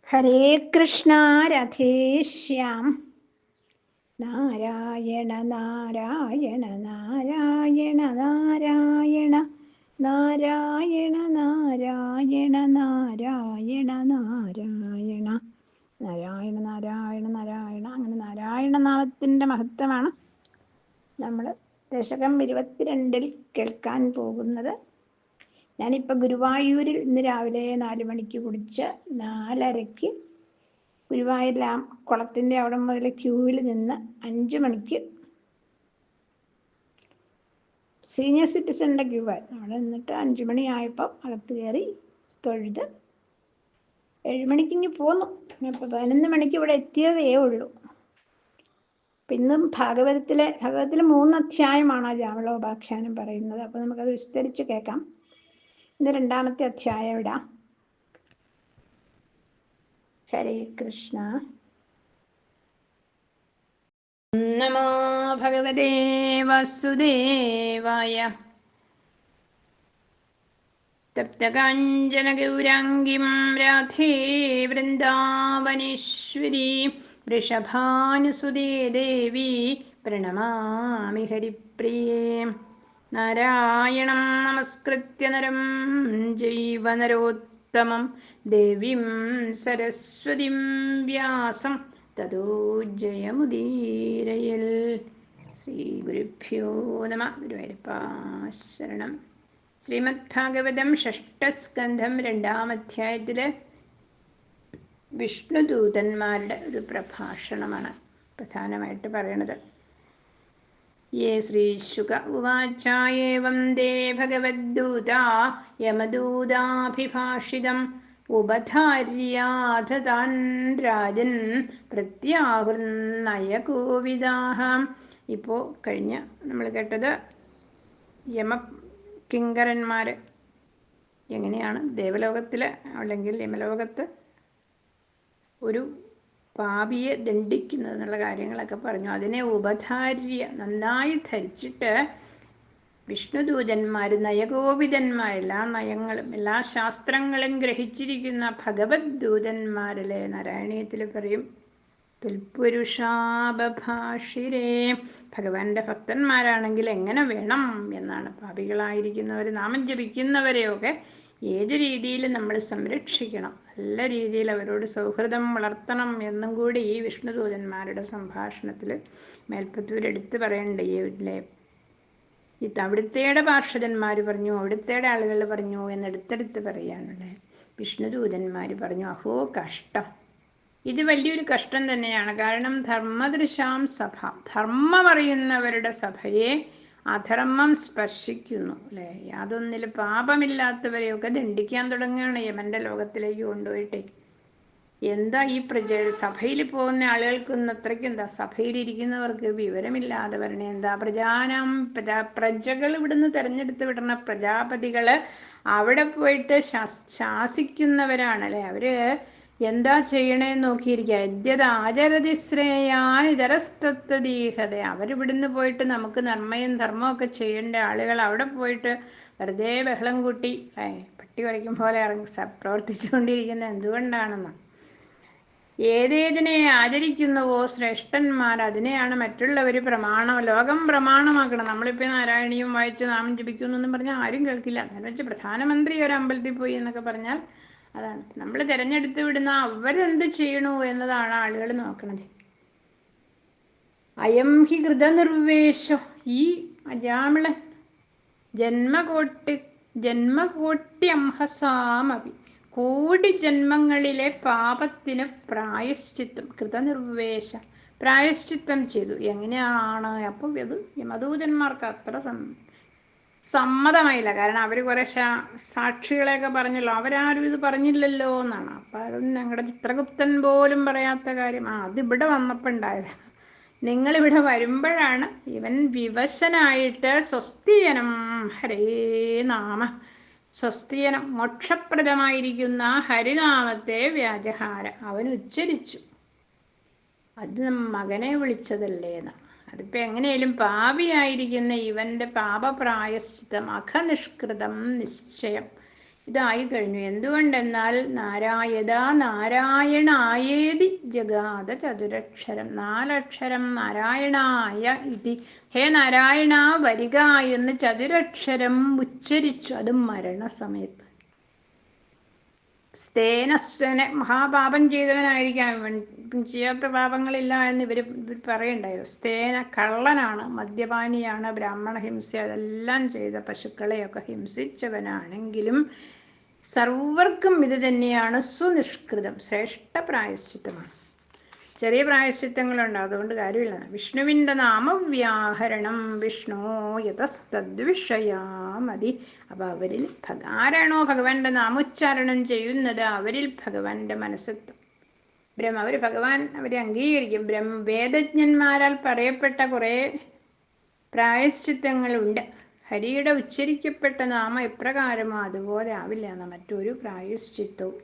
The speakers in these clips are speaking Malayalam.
ഹരേ കൃഷ്ണ രാധേശ്യാം. നാരായണ നാരായണ നാരായണ നാരായണ നാരായണ നാരായണ നാരായണ നാരായണ നാരായണ നാരായണ നാരായണ. അങ്ങനെ നാരായണ നാമത്തിൻ്റെ മഹത്വമാണ് നമ്മൾ ദശകം 22 കേൾക്കാൻ പോകുന്നത്. ഞാനിപ്പോൾ ഗുരുവായൂരിൽ ഇന്ന് രാവിലെ 4 മണിക്ക് കുടിച്ച് 4:30 ഗുരുവായൂർ കുളത്തിൻ്റെ അവിടെ മുതൽ ക്യൂവിൽ നിന്ന് 5 മണിക്ക് സീനിയർ സിറ്റിസണിൻ്റെ ക്യൂവായിരുന്നു. അവിടെ നിന്നിട്ട് 5 മണിയായപ്പോൾ അകത്ത് കയറി തൊഴുത് 7 മണിക്ക് ഇങ്ങ് പോന്നു. ഇപ്പോൾ 11 മണിക്ക് ഇവിടെ എത്തിയതേ ഉള്ളൂ. അപ്പം ഇന്നും ഭാഗവതത്തിലെ 3 അധ്യായമാണ് ജാമളോപാഖ്യാനം പറയുന്നത്. അപ്പോൾ നമുക്കത് വിസ്തരിച്ച് കേൾക്കാം. ഇന്ന് 2ാമത്തെ അധ്യായം ഇടാം. ഹരേ കൃഷ്ണ. നമോ ഭഗവതേ വാസുദേവായ. തപ്തകാഞ്ചന ഗൗരാംഗീം രാധേ വൃന്ദാവനേശ്വരീ വൃഷഭാനുസുതേ ദേവി പ്രണമാമി ഹരിപ്രിയേ. നാരായണം നമസ്കൃത്യ നരം ചൈവ നരോത്തമം ദേവീം സരസ്വതീം വ്യാസം തതോ ജയമുദീരയൽ. ശ്രീ ഗുരുഭ്യോ നമഃ. ഗുരുവായൂരപ്പാ ശരണം. ശ്രീമദ് ഭാഗവതം 6ാം സ്കന്ധം 2ാം അധ്യായത്തിൽ വിഷ്ണുദൂതന്മാരുടെ ഒരു പ്രഭാഷണമാണ് പ്രധാനമായിട്ട് പറയണത്. യേ ശ്രീശുക ഉവാച ഏവം ദേ ഭഗവദ്ദൂതാ യമദൂതാഭിഭാഷിതം ഉപധാര്യാഥ താൻ രാജൻ പ്രത്യാഹുർനയകോവിദാഹ. ഇപ്പോൾ കഴിഞ്ഞ നമ്മൾ കേട്ടത് യമകിങ്കരന്മാർ എങ്ങനെയാണ് ദേവലോകത്തിൽ അല്ലെങ്കിൽ യമലോകത്ത് ഒരു പാപിയെ ദണ്ഡിക്കുന്നത് എന്നുള്ള കാര്യങ്ങളൊക്കെ പറഞ്ഞു. അതിനെ ഉപധാര്യ നന്നായി ധരിച്ചിട്ട് വിഷ്ണുദൂതന്മാർ, നയകോപിതന്മാർ, എല്ലാ നയങ്ങളും എല്ലാ ശാസ്ത്രങ്ങളും ഗ്രഹിച്ചിരിക്കുന്ന ഭഗവത് ദൂതന്മാരിലെ നാരായണീയത്തിൽ പറയും തുൽപുരുഷാബഭാഷിരേ. ഭഗവാന്റെ ഭക്തന്മാരാണെങ്കിൽ എങ്ങനെ വേണം എന്നാണ്. പാപികളായിരിക്കുന്നവർ, നാമം ജപിക്കുന്നവരെയൊക്കെ ഏത് രീതിയിൽ നമ്മൾ സംരക്ഷിക്കണം, നല്ല രീതിയിൽ അവരോട് സൗഹൃദം വളർത്തണം എന്നും കൂടി ഈ വിഷ്ണുദൂതന്മാരുടെ സംഭാഷണത്തിൽ മേൽപ്പത്തൂരെടുത്ത് പറയണ്ടേ. അവിടുത്തേടെ പാർഷദന്മാർ പറഞ്ഞു, അവിടുത്തേടെ ആളുകൾ പറഞ്ഞു എന്നെടുത്തെടുത്ത് പറയാനുള്ളത്. വിഷ്ണുദൂതന്മാർ പറഞ്ഞു, അഹോ കഷ്ടം, ഇത് വലിയൊരു കഷ്ടം തന്നെയാണ്. കാരണം ധർമ്മദൃശാം സഭ, ധർമ്മമറിയുന്നവരുടെ സഭയെ അധർമ്മം സ്പർശിക്കുന്നു അല്ലേ. യാതൊന്നിൽ പാപമില്ലാത്തവരെയൊക്കെ ദണ്ഡിക്കാൻ തുടങ്ങുകയാണ് യമൻ്റെ ലോകത്തിലേക്ക് കൊണ്ടുപോയിട്ടേ. എന്താ ഈ സഭയിൽ പോകുന്ന ആളുകൾക്കൊന്നും അത്രയ്ക്ക് എന്താ, സഭയിലിരിക്കുന്നവർക്ക് വിവരമില്ലാതെ വരണേ. എന്താ പ്രജകൾ ഇവിടുന്ന് തിരഞ്ഞെടുത്ത് വിടണ പ്രജാപതികൾ അവിടെ പോയിട്ട് ശാസിക്കുന്നവരാണല്ലേ. അവർ എന്താ ചെയ്യണേന്ന് നോക്കിയിരിക്കുക. യദ്യതാചരതി ശ്രേയാൻ ഇതരസ്തത്വദീഹത. അവരിവിടുന്ന് പോയിട്ട് നമുക്ക് നന്മയും ധർമ്മമൊക്കെ ചെയ്യേണ്ട ആളുകൾ അവിടെ പോയിട്ട് വെറുതെ ബഹളം കൂട്ടി പട്ടി കുറയ്ക്കും പോലെ പ്രവർത്തിച്ചുകൊണ്ടിരിക്കുന്നത് എന്തുകൊണ്ടാണെന്ന്. ഏതേതിനെ ആചരിക്കുന്നുവോ ശ്രേഷ്ഠന്മാർ അതിനെയാണ് മറ്റുള്ളവർ ലോകം പ്രമാണമാക്കണം. നമ്മളിപ്പോൾ നാരായണീയം വായിച്ച് നാമം ജപിക്കുന്നു എന്നും പറഞ്ഞാൽ ആരും കേൾക്കില്ല. അതെന്ന് വെച്ചാൽ പ്രധാനമന്ത്രി ഒരു അമ്പലത്തിൽ പോയി എന്നൊക്കെ പറഞ്ഞാൽ അതാണ്. നമ്മൾ തിരഞ്ഞെടുത്ത് വിടുന്ന അവരെന്ത് ചെയ്യണു എന്നതാണ് ആളുകൾ നോക്കണത്. അയം ഹി കൃതനിർവേശോ, ഈ അജാമിളൻ ജന്മകോട്ട്യംഹസാമപി, കോടി ജന്മങ്ങളിലെ പാപത്തിന് പ്രായശ്ചിത്തം, കൃതനിർവേശ പ്രായശ്ചിത്തം ചെയ്തു. എങ്ങനെയാണ്? അപ്പം ഇത് യമദൂതന്മാർക്ക് അത്ര സമ്മതമായില്ല. കാരണം അവർ കുറേ സാക്ഷികളെയൊക്കെ പറഞ്ഞല്ലോ, അവരാരും ഇത് പറഞ്ഞില്ലല്ലോ എന്നാണ്. അപ്പം അതൊന്നും ഞങ്ങളുടെ ചിത്രഗുപ്തൻ പോലും പറയാത്ത കാര്യം അതിവിടെ വന്നപ്പോൾ ഉണ്ടായത്. നിങ്ങളിവിടെ വരുമ്പോഴാണ് ഇവൻ വിവശനായിട്ട് സ്വസ്തിയനം ഹരേ നാമ, സ്വസ്തിയനം മോക്ഷപ്രദമായിരിക്കുന്ന ഹരിനാമത്തെ വ്യാജഹാര അവൻ ഉച്ചരിച്ചു. അത് മകനെ വിളിച്ചതല്ലേ എന്നാണ്. അതിപ്പോൾ എങ്ങനെയാലും പാപിയായിരിക്കുന്ന ഇവൻ്റെ പാപപ്രായശ്ചിത്തം അഖനിഷ്കൃതം നിശ്ചയം. ഇതായി കഴിഞ്ഞു. എന്തുകൊണ്ടെന്നാൽ നാരായണായേതി ജഗാത ചതുരക്ഷരം, 4 നാരായണായ ഇതി, ഹേ നാരായണ വരിക എന്ന് ചതുരക്ഷരം ഉച്ചരിച്ചു. അതും മരണസമയത്ത്. സ്തേനസ്വനെ, മഹാപാപം ചെയ്തവനായിരിക്കാം, ചെയ്യാത്ത പാപങ്ങളില്ല എന്ന് ഇവർ പറയണ്ടായോ. സ്തേന കള്ളനാണ്, മദ്യപാനിയാണ്, ബ്രാഹ്മണ ഹിംസ അതെല്ലാം ചെയ്ത പശുക്കളെയൊക്കെ ഹിംസിച്ചവനാണെങ്കിലും സർവർക്കും ഇത് തന്നെയാണ് സുനിഷ്കൃതം, ശ്രേഷ്ഠ പ്രായശ്ചിത്തമാണ്. ചെറിയ പ്രായശ്ചിത്തങ്ങളുണ്ട്, അതുകൊണ്ട് കാര്യമില്ല. വിഷ്ണുവിൻ്റെ നാമവ്യാഹരണം വിഷ്ണു യതസ്തദ്വിഷയാമതി. അപ്പോൾ അവരിൽ ആരാണോ ഭഗവാന്റെ നാമോച്ചാരണം ചെയ്യുന്നത് അവരിൽ ഭഗവാന്റെ മനസ്സെത്തും. അവർ അവരെ അംഗീകരിക്കും. വേദജ്ഞന്മാരാൽ പറയപ്പെട്ട കുറേ പ്രായശ്ചിത്തങ്ങളുണ്ട്. ഹരിയുടെ ഉച്ചരിക്കപ്പെട്ട നാമം എപ്രകാരമോ അതുപോലെ ആവില്ല എന്ന മറ്റൊരു പ്രായശ്ചിത്തവും.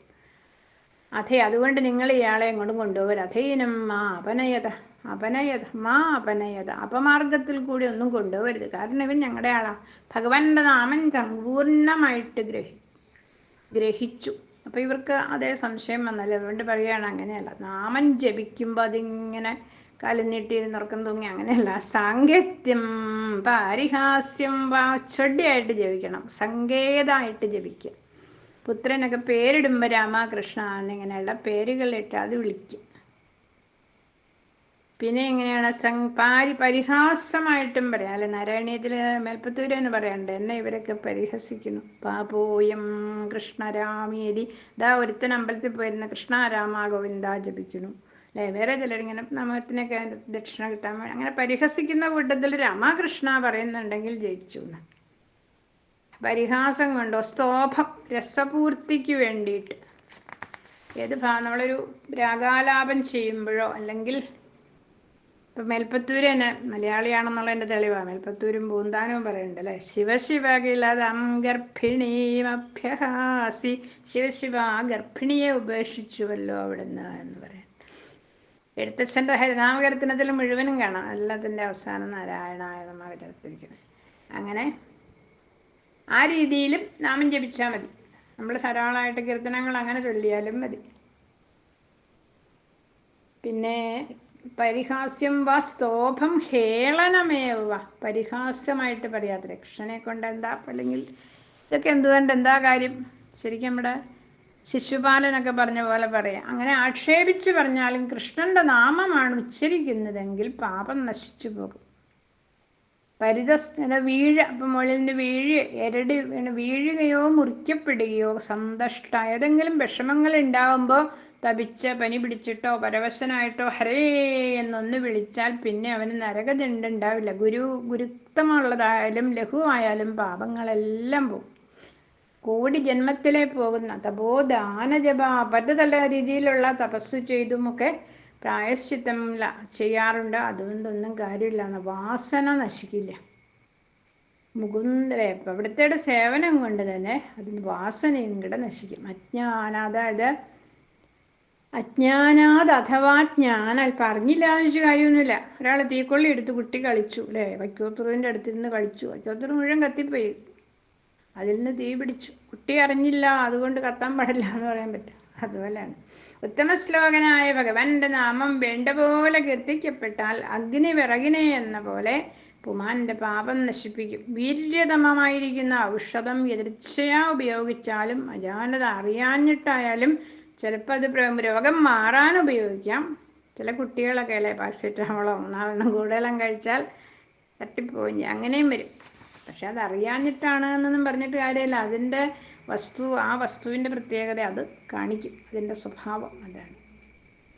അഥേ, അതുകൊണ്ട് നിങ്ങൾ ഇയാളെ എങ്ങോട്ടും കൊണ്ടുപോകരുത്. അധൈനം മാ അപനയത, അപമാർഗത്തിൽ കൂടി ഒന്നും കൊണ്ടുപോകരുത്. കാരണം ഇവൻ ഞങ്ങളുടെ ആളാ, ഭഗവാന്റെ നാമം സമ്പൂർണ്ണമായിട്ട് ഗ്രഹിച്ചു. അപ്പോൾ ഇവർക്ക് അതേ സംശയം വന്നല്ലോ. അതുകൊണ്ട് പറയുകയാണ് അങ്ങനെയല്ല. നാമം ജപിക്കുമ്പോൾ അതിങ്ങനെ കാലം നീട്ടിയിരുന്നുറക്കം തൂങ്ങി അങ്ങനെയല്ല. സാങ്കേത്യം പാരിഹാസ്യം ചൊടിയായിട്ട് ജപിക്കണം, സങ്കേതമായിട്ട് ജപിക്കുക. പുത്രനൊക്കെ പേരിടുമ്പോൾ രാമകൃഷ്ണ എന്നിങ്ങനെയുള്ള പേരുകളിട്ട് അത് വിളിക്കും. പിന്നെ എങ്ങനെയാണ് പരിഹാസമായിട്ടും പറയാം. അല്ലെ, നാരായണീയത്തിൽ മേൽപ്പത്തൂരെന്ന് പറയാറുണ്ട്, എന്നെ ഇവരൊക്കെ പരിഹസിക്കുന്നു. പാപോയം കൃഷ്ണരാമേതി, ഇതാ ഒരുത്തൻ അമ്പലത്തിൽ പോയിരുന്ന കൃഷ്ണ രാമ ഗോവിന്ദ ജപിക്കുന്നു. അല്ലെ, വേറെ ചിലരിങ്ങനെ നാമത്തിനൊക്കെ ദക്ഷിണ കിട്ടാൻ വേണ്ടി അങ്ങനെ പരിഹസിക്കുന്ന കൂട്ടത്തിൽ രാമകൃഷ്ണ പറയുന്നുണ്ടെങ്കിൽ ജയിച്ചു എന്ന്. പരിഹാസം കൊണ്ടോ സ്തോഭം, രസപൂർത്തിക്ക് വേണ്ടിയിട്ട് നമ്മളൊരു രാഗാലാപം ചെയ്യുമ്പോഴോ, അല്ലെങ്കിൽ ഇപ്പം മേൽപ്പത്തൂര് തന്നെ മലയാളിയാണെന്നുള്ളതിൻ്റെ തെളിവാണ്. മേൽപ്പത്തൂരും പൂന്താനവും പറയുന്നുണ്ട് അല്ലേ. ശിവശിവകിലതം ഗർഭിണീമഭ്യഹാസി, ശിവശിവ ഗർഭിണിയെ ഉപേക്ഷിച്ചുവല്ലോ അവിടുന്ന് എന്ന് പറയാം. എഴുത്തച്ഛൻ്റെ ഹരിനാമകീർത്തനത്തിൽ മുഴുവനും കാണാം, എല്ലാത്തിൻ്റെ അവസാനം നാരായണായ നാമകീർത്തിരിക്കുന്നത്. അങ്ങനെ ആ രീതിയിലും നാമം ജപിച്ചാൽ മതി. നമ്മൾ ധാരാളമായിട്ട് കീർത്തനങ്ങൾ അങ്ങനെ ചൊല്ലിയാലും മതി. പിന്നെ പരിഹാസ്യം വാ സ്തോഭം ഹേളനമേവ, പരിഹാസ്യമായിട്ട് പറയാത്ത രക്ഷനെ കൊണ്ട് എന്താ, അല്ലെങ്കിൽ ഇതൊക്കെ എന്തുകൊണ്ട് എന്താ കാര്യം. ശരിക്കും നമ്മുടെ ശിശുപാലനൊക്കെ പറഞ്ഞ പോലെ പറയാം. അങ്ങനെ ആക്ഷേപിച്ച് പറഞ്ഞാലും കൃഷ്ണൻ്റെ നാമമാണ് ഉച്ചരിക്കുന്നതെങ്കിൽ പാപം നശിച്ചു പോകും. അപ്പം മുകളിൽ നിന്ന് വീഴുകയോ മുറിക്കപ്പെടുകയോ സന്തഷ്ട, ഏതെങ്കിലും വിഷമങ്ങൾ ഉണ്ടാവുമ്പോൾ തപിച്ച് പനി പിടിച്ചിട്ടോ പരവശനായിട്ടോ ഹരേ എന്നൊന്ന് വിളിച്ചാൽ പിന്നെ അവന് നരകദണ്ഡുണ്ടാവില്ല. ഗുരുത്വമുള്ളതായാലും ലഘുവായാലും പാപങ്ങളെല്ലാം പോകും. കോടി ജന്മത്തിലെ പോകുന്ന തപോദാനജപ പല രീതിയിലുള്ള തപസ് ചെയ്തുമൊക്കെ പ്രായശ്ചിത്തം ചെയ്യാറുണ്ട്. അതുകൊണ്ടൊന്നും കാര്യമില്ല, വാസന നശിക്കില്ല. മുകുന്ദരെ ഇപ്പം അവിടുത്തെ സേവനം കൊണ്ട് തന്നെ അതിന് വാസനയും കൂടെ നശിക്കും. അഥവാ ജ്ഞാനാൽ പറഞ്ഞില്ല എന്ന് വെച്ചാൽ കാര്യമൊന്നുമില്ല. ഒരാൾ തീക്കൊള്ളി എടുത്ത് കുട്ടി കളിച്ചു അല്ലേ, വൈക്കോത്തുറുവിൻ്റെ അടുത്തിരുന്ന് കളിച്ചു, വൈക്കോത്തുറു മുഴുവൻ കത്തിപ്പോയി, അതിൽ നിന്ന് തീ പിടിച്ചു, കുട്ടി അറിഞ്ഞില്ല, അതുകൊണ്ട് കത്താൻ പാടില്ല എന്ന് പറയാൻ പറ്റും. അതുപോലെയാണ് ഉത്തമശ്ലോകനായ ഭഗവാന്റെ നാമം വേണ്ട പോലെ കീർത്തിക്കപ്പെട്ടാൽ അഗ്നി വിറകിനെ എന്ന പോലെ പുമാന്റെ പാപം നശിപ്പിക്കും. വീര്യതമമായിരിക്കുന്ന ഔഷധം എതിർച്ചയാ ഉപയോഗിച്ചാലും അജാനത അറിയാഞ്ഞിട്ടായാലും ചിലപ്പോൾ അത് രോഗം മാറാൻ ഉപയോഗിക്കാം. ചില കുട്ടികളൊക്കെ അല്ലേ പാരസെറ്റമോളോ 4 കൂടുതലും കഴിച്ചാൽ തട്ടിപ്പോയി അങ്ങനെയും വരും. പക്ഷെ അതറിയാഞ്ഞിട്ടാണ് എന്നൊന്നും പറഞ്ഞിട്ട് കാര്യമില്ല. അതിൻ്റെ ആ വസ്തുവിൻ്റെ പ്രത്യേകത അത് കാണിക്കും, അതിൻ്റെ സ്വഭാവം അതാണ്.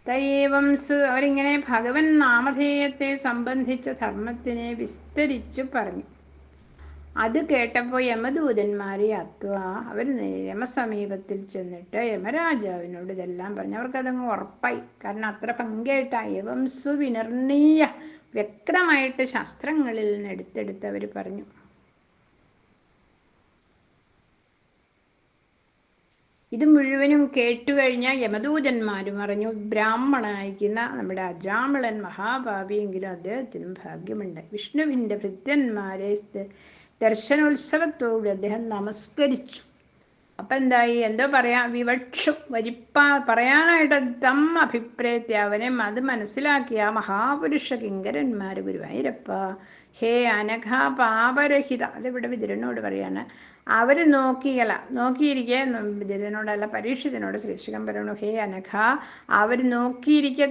തൈവം അവരിങ്ങനെ ഭഗവൻ നാമധേയത്തെ സംബന്ധിച്ച ധർമ്മത്തിനെ വിസ്തരിച്ചു പറഞ്ഞു. അത് കേട്ടപ്പോൾ യമദൂതന്മാരെ അവർ യമസമീപത്തിൽ ചെന്നിട്ട് യമരാജാവിനോട് ഇതെല്ലാം പറഞ്ഞു. അവർക്കതങ്ങ് ഉറപ്പായി, കാരണം അത്ര ഭംഗിയായിട്ടാണ് ഏവം സുവിനിർണീയ വ്യക്തമായിട്ട് ശാസ്ത്രങ്ങളിൽ നിന്ന് എടുത്തെടുത്ത് അവർ പറഞ്ഞു. ഇത് മുഴുവനും കേട്ടുകഴിഞ്ഞാൽ യമദൂതന്മാർ പറഞ്ഞു, ബ്രാഹ്മണനായിരിക്കുന്ന നമ്മുടെ അജാമിളൻ മഹാഭാവിയെങ്കിലും അദ്ദേഹത്തിനും ഭാഗ്യമുണ്ട്. വിഷ്ണുവിൻ്റെ ഭൃത്യന്മാരെ ദർശനോത്സവത്തോട് അദ്ദേഹം നമസ്കരിച്ചു. അപ്പം എന്തായി, എന്തോ വിവക്ഷു പറയാനായിട്ട് തം അഭിപ്രേത്യ അവനെ അത് മനസ്സിലാക്കിയ മഹാപുരുഷ കിങ്കരന്മാർ ഗുരുവായൂരപ്പ ഹേ അനഘ പാപരഹിത, അതിവിടെ വിതുരനോട് പറയാണ്. അവർ നോക്കിയിരിക്കെ വിതുരനോടല്ല, പരീക്ഷിതനോട് ശ്രീശുഖൻ പറയണു, ഹേ അനഘ അവൻ നോക്കിയിരിക്കെ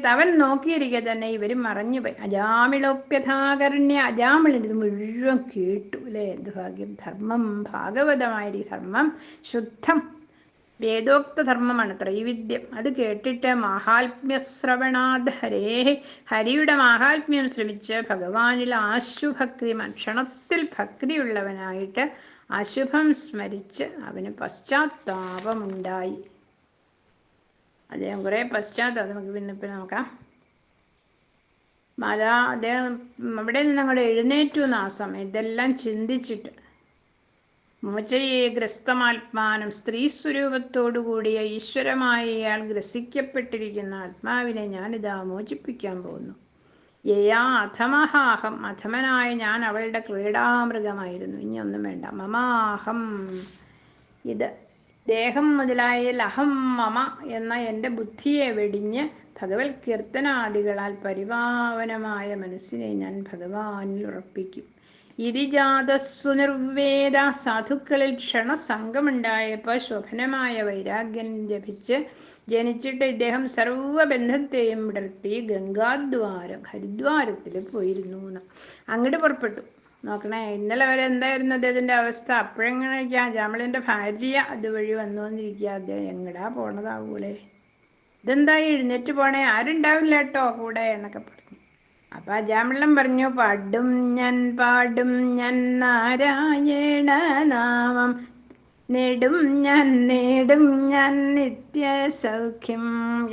തന്നെ ഇവർ മറഞ്ഞുപോയി. അജാമിളോപ്യഥാകർണ്യ, അജാമിളിന് ഇത് മുഴുവൻ കേട്ടു അല്ലേ. എന്ത് ഭാഗ്യം! ധർമ്മം, ഭാഗവതമായ ധർമ്മം ശുദ്ധം വേദോക്തധർമ്മമാണ്, ത്രൈവിദ്യം. അത് കേട്ടിട്ട് മാഹാത്മ്യശ്രവണാത് ഹരേ, ഹരിയുടെ മാഹാത്മ്യം ശ്രമിച്ച് ഭഗവാനിൽ ആശുഭക്തി, ക്ഷണത്തിൽ ഭക്തിയുള്ളവനായിട്ട് അശുഭം സ്മരിച്ച് അവന് പശ്ചാത്താപമുണ്ടായി. അദ്ദേഹം കുറേ നമുക്ക് പിന്നിപ്പോൾ നോക്കാം. അദ്ദേഹം അവിടെ നിന്ന് അങ്ങോട്ട് എഴുന്നേറ്റു എന്ന് ആ സമയം ഇതെല്ലാം ചിന്തിച്ചിട്ട്. മോചയെ ഗ്രസ്തമാത്മാനം, സ്ത്രീ സ്വരൂപത്തോടുകൂടിയ ഈശ്വരമായ ഇയാൾ ഗ്രസിക്കപ്പെട്ടിരിക്കുന്ന ആത്മാവിനെ ഞാനിതാ മോചിപ്പിക്കാൻ പോകുന്നു. യയാ അധമഹാഹം, അധമനായ ഞാൻ അവളുടെ ക്രീഡാമൃഗമായിരുന്നു. ഇനി ഒന്നും വേണ്ട. മമാഹം, ഇത് ദേഹം മുതലായതിൽ അഹം മമ എന്ന എൻ്റെ ബുദ്ധിയെ വെടിഞ്ഞ് ഭഗവത് കീർത്തനാദികളാൽ പരിപാവനമായ മനസ്സിനെ ഞാൻ ഭഗവാനിൽ ഉറപ്പിക്കും. ഇരിജാതസ്സു നിർവേദ, സാധുക്കളിൽ ക്ഷണസംഘമുണ്ടായപ്പോൾ ശോഭനമായ വൈരാഗ്യം ജനിച്ചിട്ട് ഇദ്ദേഹം സർവബന്ധത്തെയും വിടർത്തി ഗംഗാദ്വാരം, ഹരിദ്വാരത്തിൽ പോയിരുന്നു എന്ന്. അങ്ങോട്ട് പുറപ്പെട്ടു. നോക്കണേ, ഇന്നലെ വരെ എന്തായിരുന്നു അദ്ദേഹത്തിൻ്റെ അവസ്ഥ? അപ്പോഴെങ്ങനെയൊക്കെയാ ജാമിളിൻ്റെ ഭാര്യ അതുവഴി വന്നു വന്നിരിക്കുക. അദ്ദേഹം എങ്ങടാ പോണതാവൂലേ, ഇതെന്തായി എഴുന്നേറ്റ് പോണേ, ആരുണ്ടാവില്ല കേട്ടോ കൂടെ എന്നൊക്കെ പറഞ്ഞു. അപ്പം ജാമിളം പറഞ്ഞു, പാടും ഞാൻ നാരായണ നാമം, നേടും ഞാൻ നിത്യസൗഖ്യം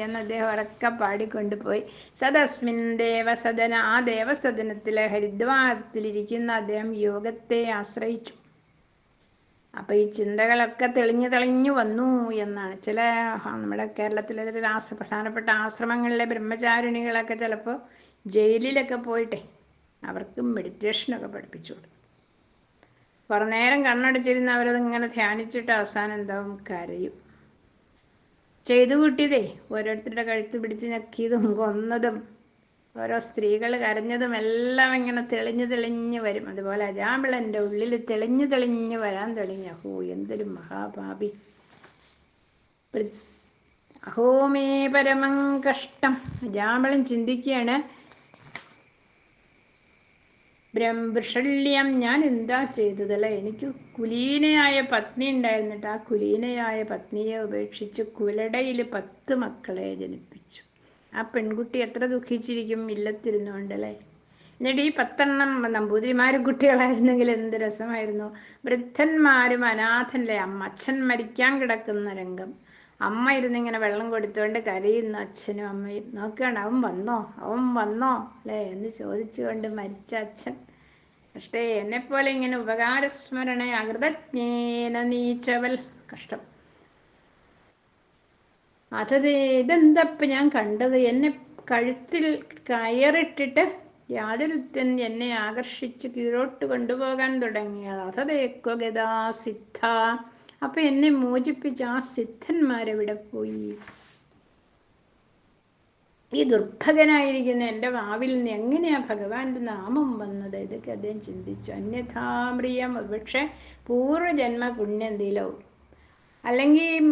എന്ന് അദ്ദേഹം ഉറക്കെ പാടിക്കൊണ്ടുപോയി. സദസ്മിൻ ദേവസദന, ആ ദേവസദനത്തിലെ ഹരിദ്വാരത്തിലിരിക്കുന്ന അദ്ദേഹം യോഗത്തെ ആശ്രയിച്ചു. അപ്പം ഈ ചിന്തകളൊക്കെ തെളിഞ്ഞു വന്നു എന്നാണ്. നമ്മുടെ കേരളത്തിലെ പ്രധാനപ്പെട്ട ആശ്രമങ്ങളിലെ ബ്രഹ്മചാരിണികളൊക്കെ ചിലപ്പോൾ ജയിലിലൊക്കെ പോയിട്ടെ അവർക്ക് മെഡിറ്റേഷനൊക്കെ പഠിപ്പിച്ചു കൊടുക്കും. കുറേ നേരം കണ്ണടച്ചിരുന്ന് അവരതിങ്ങനെ ധ്യാനിച്ചിട്ട് അവസാനം എന്താവും, കരയും. ചെയ്തു കൂട്ടിയതേ ഓരോരുത്തരുടെ കഴുത്ത് പിടിച്ച് ഞെക്കിയതും കൊന്നതും ഓരോ സ്ത്രീകൾ കരഞ്ഞതും എല്ലാം ഇങ്ങനെ തെളിഞ്ഞ് വരും. അതുപോലെ അജാമിളൻ്റെ ഉള്ളിൽ തെളിഞ്ഞ് വരാൻ തുടങ്ങി. അഹോ, എന്തൊരു മഹാപാപി! അഹോമേ പരമം കഷ്ടം. അജാമിളൻ ചിന്തിക്കുകയാണ്, ബ്രഹ്മൃഷല്യം, ഞാൻ എന്താ ചെയ്തതല്ല. എനിക്ക് കുലീനയായ പത്നി ഉണ്ടായിരുന്നിട്ട് ആ കുലീനയായ പത്നിയെ ഉപേക്ഷിച്ച് കുലടയിൽ 10 മക്കളെ ജനിപ്പിച്ചു. ആ പെൺകുട്ടി എത്ര ദുഃഖിച്ചിരിക്കും ഇല്ലത്തിരുന്നുകൊണ്ടല്ലേ. എന്നിട്ട് ഈ 10 നമ്പൂതിരിമാരും കുട്ടികളായിരുന്നെങ്കിൽ എന്ത് രസമായിരുന്നു. വൃദ്ധന്മാരും അനാഥനല്ലേ. അച്ഛൻ മരിക്കാൻ കിടക്കുന്ന രംഗം, അമ്മ ഇരുന്നിങ്ങനെ വെള്ളം കൊടുത്തുകൊണ്ട് കരയുന്നു. അച്ഛനും അമ്മയും നോക്കുകയാണ്, അവൻ വന്നോ അല്ലേ എന്ന് ചോദിച്ചുകൊണ്ട് മരിച്ച അച്ഛൻ. പക്ഷേ എന്നെപ്പോലെ ഇങ്ങനെ ഉപകാരസ്മരണ അകൃതജ്ഞേന നീച്ചവൽ, കഷ്ടം. ഇതെന്തപ്പം ഞാൻ കണ്ടത്, എന്നെ കഴുത്തിൽ കയറിട്ടിട്ട് യാതൊരുത്തൻ എന്നെ ആകർഷിച്ച് കീഴോട്ട് കൊണ്ടുപോകാൻ തുടങ്ങിയത്. അതതേക്കോ ഗതാ സിദ്ധ, അപ്പം എന്നെ മോചിപ്പിച്ച് ആ സിദ്ധന്മാരെവിടെ പോയി? ഈ ദുർഭകനായിരിക്കുന്ന എൻ്റെ വാവിൽ നിന്ന് എങ്ങനെയാ ഭഗവാന്റെ നാമം വന്നത്? ഇതൊക്കെ അദ്ദേഹം ചിന്തിച്ചു. അന്യഥാമ്രിയം, പക്ഷെ പൂർവ്വജന്മ പുണ്യന്തിലോ, അല്ലെങ്കിൽ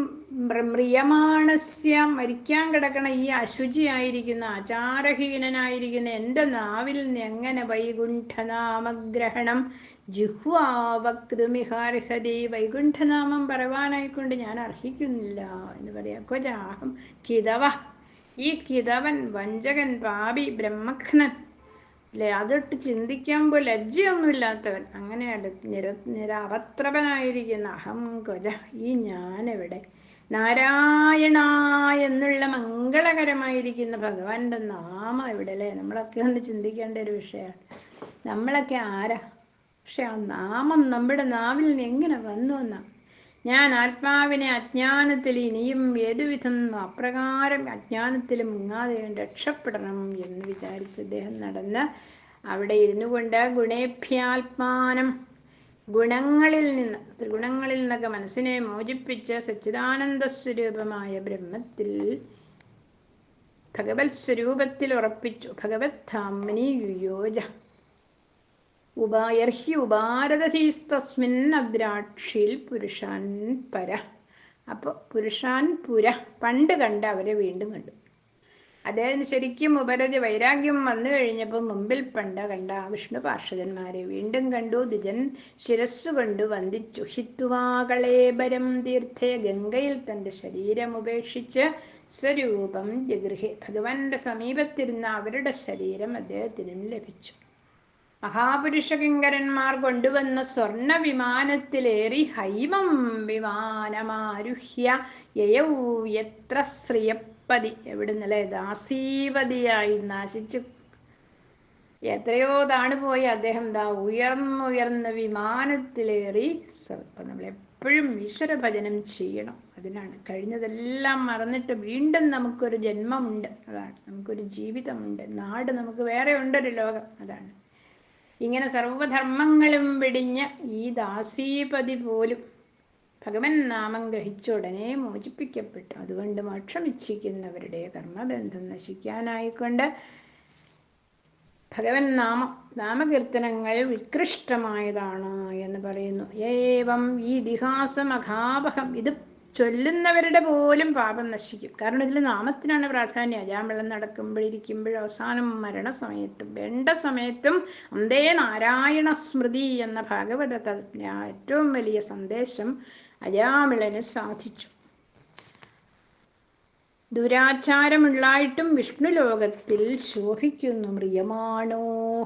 മ്രിയമാണസ്യ, മരിക്കാൻ കിടക്കണ ഈ അശുചിയായിരിക്കുന്ന ആചാരഹീനനായിരിക്കുന്ന എൻ്റെ നാവിൽ നിന്ന് എങ്ങനെ വൈകുണ്ഠനാമഗ്രഹണം ജിഹ്വാവക്തുമിഹാർഹതി, വൈകുണ്ഠനാമം പറവാനായിക്കൊണ്ട് ഞാൻ അർഹിക്കുന്നില്ല എന്ന് പറയാം. കൊജാഹം കിതവ, ഈ കിതവൻ, വഞ്ചകൻ, പാപി, ബ്രഹ്മഘ്നൻ അല്ലേ, അതൊട്ട് ചിന്തിക്കുമ്പോൾ ലജ്ജയൊന്നുമില്ലാത്തവൻ, അങ്ങനെ നിരവത്രപനായിരിക്കുന്ന അഹം കൊജ, ഈ ഞാനെവിടെ? നാരായണ എന്നുള്ള മംഗളകരമായിരിക്കുന്ന ഭഗവാന്റെ നാമം എവിടെ അല്ലേ? നമ്മളൊക്കെ ഒന്ന് ചിന്തിക്കേണ്ട ഒരു വിഷയമാണ്. നമ്മളൊക്കെ ആരാ? പക്ഷെ ആ നാമം നമ്മുടെ നാവിൽ നിന്ന് എങ്ങനെ വന്നു എന്നാ. ഞാൻ ആത്മാവിനെ അജ്ഞാനത്തിൽ ഇനിയും ഏതുവിധം അപ്രകാരം അജ്ഞാനത്തിൽ മുങ്ങാതെ രക്ഷപ്പെടണം എന്ന് വിചാരിച്ച് അദ്ദേഹം നടന്ന് അവിടെ ഇരുന്നു കൊണ്ട് ഗുണേഭ്യാത്മാനം, ഗുണങ്ങളിൽ നിന്ന്, ത്രിഗുണങ്ങളിൽ നിന്നൊക്കെ മനസ്സിനെ മോചിപ്പിച്ച് സച്ചിദാനന്ദ സ്വരൂപമായ ബ്രഹ്മത്തിൽ ഭഗവത് സ്വരൂപത്തിൽ ഉറപ്പിച്ചു. ഭഗവത് ധാമ്നി യുയോജ ഉപായർഹി ഉപാരതീസ്തസ്മിൻ അദ്രാക്ഷിൽ പുരുഷാൻ പര. അപ്പോൾ പുരുഷാൻ പുര, പണ്ട് കണ്ട് അവരെ വീണ്ടും കണ്ടു. അദ്ദേഹത്തിന് ശരിക്കും ഉപരതി വൈരാഗ്യം വന്നു കഴിഞ്ഞപ്പോൾ മുമ്പിൽ പണ്ട് കണ്ട വിഷ്ണു പാർഷദന്മാരെ വീണ്ടും കണ്ടു. ദ്വിജൻ ശിരസ്സുകൊണ്ട് വന്ദിച്ചു. ഹിത്വാകളേബരം തീർത്ഥേ, ഗംഗയിൽ തൻ്റെ ശരീരം ഉപേക്ഷിച്ച് സ്വരൂപം ജഗൃഹെ, ഭഗവാന്റെ സമീപത്തിരുന്ന അവരുടെ ശരീരം അദ്ദേഹത്തിനും ലഭിച്ചു. മഹാപുരുഷ കിങ്കരന്മാർ കൊണ്ടുവന്ന സ്വർണ്ണ വിമാനത്തിലേറി ഹൈമം വിമാനമാരുഹ്യ യയൗ യത്ര ശ്രിയപ്പതി, എവിടുന്നല്ലേ, ദാസീപതിയായി നാശിച്ചു എത്രയോ താണുപോയി അദ്ദേഹം ഉയർന്നുയർന്ന വിമാനത്തിലേറി. അപ്പം നമ്മളെപ്പോഴും ഈശ്വര ഭജനം ചെയ്യണം. അതിനാണ് കഴിഞ്ഞതെല്ലാം മറന്നിട്ട് വീണ്ടും നമുക്കൊരു ജന്മമുണ്ട്, അതാണ് നമുക്കൊരു ജീവിതമുണ്ട്, നാട് നമുക്ക് വേറെ ഉണ്ടൊരു ലോകം, അതാണ്. ഇങ്ങനെ സർവധർമ്മങ്ങളും വെടിഞ്ഞ ഈ ദാസീപതി പോലും ഭഗവൻ നാമം ഗ്രഹിച്ച ഉടനെ മോചിപ്പിക്കപ്പെട്ടു. അതുകൊണ്ട് മോക്ഷം ഇച്ഛിക്കുന്നവരുടെ കർമ്മബന്ധം നശിക്കാനായിക്കൊണ്ട് ഭഗവൻ നാമകീർത്തനങ്ങൾ ഉത്കൃഷ്ടമായതാണ് എന്ന് പറയുന്നു. ഏവം ഈ ഇതിഹാസം അഘാപഹം, ഇത് ചൊല്ലുന്നവരുടെ പോലും പാപം നശിക്കും. കാരണം ഇതിൽ നാമത്തിനാണ് പ്രാധാന്യം. അജാമിളം നടക്കുമ്പോഴിരിക്കുമ്പോഴും അവസാനം മരണസമയത്തും വേണ്ട സമയത്തും അന്തേ നാരായണ സ്മൃതി എന്ന ഭാഗവതത്തിൽ ഏറ്റവും വലിയ സന്ദേശം അജാമിളന് സാധിച്ചു. ദുരാചാരമുള്ളായിട്ടും വിഷ്ണു ലോകത്തിൽ ശോഭിക്കുന്നു. മ്രിയമാണോ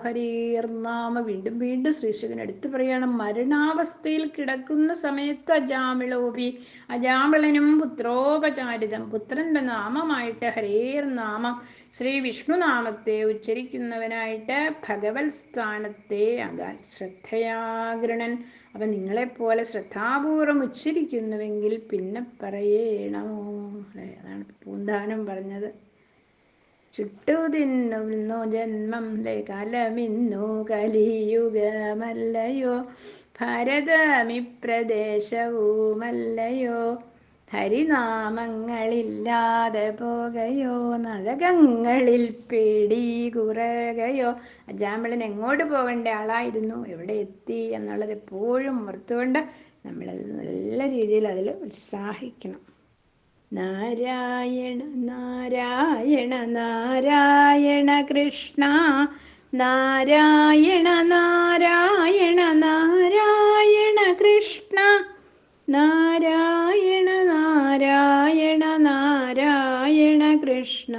ഹരേർനാമ, വീണ്ടും വീണ്ടും ശ്രീശുകൻ എടുത്തു പറയണം. മരണാവസ്ഥയിൽ കിടക്കുന്ന സമയത്ത് അജാമിളോപി, അജാമിളനും പുത്രോപചാരിതം, പുത്രന്റെ നാമമായിട്ട് ഹരേർനാമം, ശ്രീ വിഷ്ണുനാമത്തെ ഉച്ചരിക്കുന്നവനായിട്ട് ഭഗവത് സ്ഥാനത്തെ അകാൻ ശ്രദ്ധയാഗൃണൻ. അപ്പം നിങ്ങളെപ്പോലെ ശ്രദ്ധാപൂർവം ഉച്ചരിക്കുന്നുവെങ്കിൽ പിന്നെ പറയണമോ. അതാണ് പൂന്താനം പറഞ്ഞത്. ചുട്ടു തിന്നുന്നു ജന്മം കാലമിന്നു കലിയുഗമല്ലയോ, ഭാരതമിപ്രദേശവുമല്ലയോ, ഹരിനാമങ്ങളില്ലാതെ പോകയോ, നരകങ്ങളിൽ പേടി കുറകയോ. അജാമിളൻ എങ്ങോട്ട് പോകേണ്ട ആളായിരുന്നു, എവിടെ എത്തി എന്നുള്ളത് എപ്പോഴും ഓർത്തുകൊണ്ട് നമ്മളത് നല്ല രീതിയിൽ അതിൽ ഉത്സാഹിക്കണം. നാരായണ നാരായണ നാരായണ കൃഷ്ണ, നാരായണ നാരായണ നാരായണ കൃഷ്ണ, നാരായണ നാരായണ നാരായണ കൃഷ്ണ,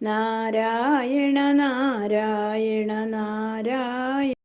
നാരായണ നാരായണ നാരായണ